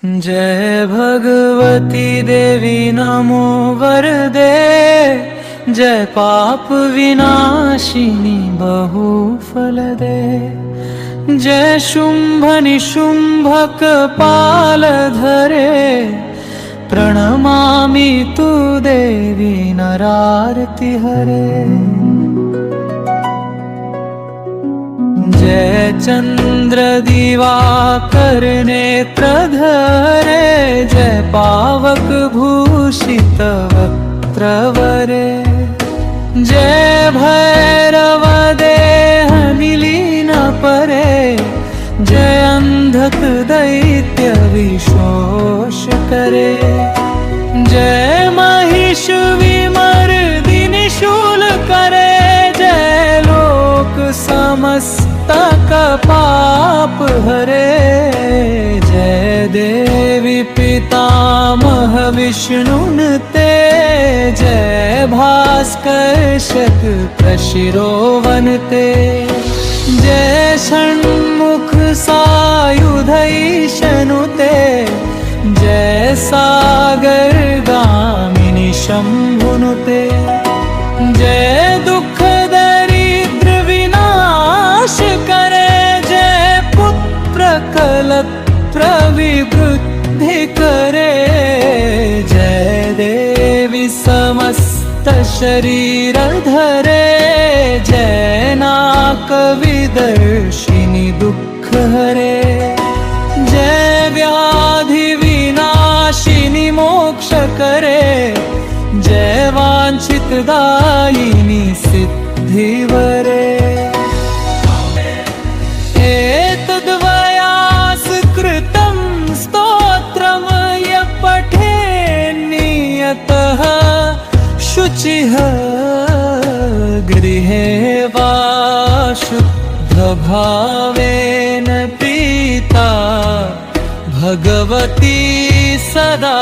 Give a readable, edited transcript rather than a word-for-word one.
जय भगवती देवी नमो वरदे, जय पाप विनाशिनी बहुफल दे। जय शुंभ निशुंभक पाल धरे, प्रणमामि तु देवी नरारति हरे। जय चंद्र दिवाकर नेत्र धरे, जय पावक भूषित वक्त्रवरे। जय भैरव देह निलीन परे, जय अंधक दैत्य विशोष करे। जय महिष विमर्दिनी शूल करे, जय लोक समस्तक पाप हरे। जय देवी पितामह विष्णुन्ते, जय भास्कर शक प्रशिरोवन्ते। जय षण्मुख सायुधैषनुते, जय सागर गामिनी शंभुनुते। जय दुख दरिद्र विनाश करे, जय पुत्र कलत्र विवृद्धि करे। जय देवी समस्त शरीर धरे, जय नाक विदर्शिनी दुख हरे। जय व्याधि विनाशिनी मोक्ष करे, जय वांछित दायिनी सिद्धि वरे। एतद्वया कृतं स्तोत्रं य पठेत् नियतः शुचिः गृहे वा शुद्धभावेन प्रीता भगवती सदा।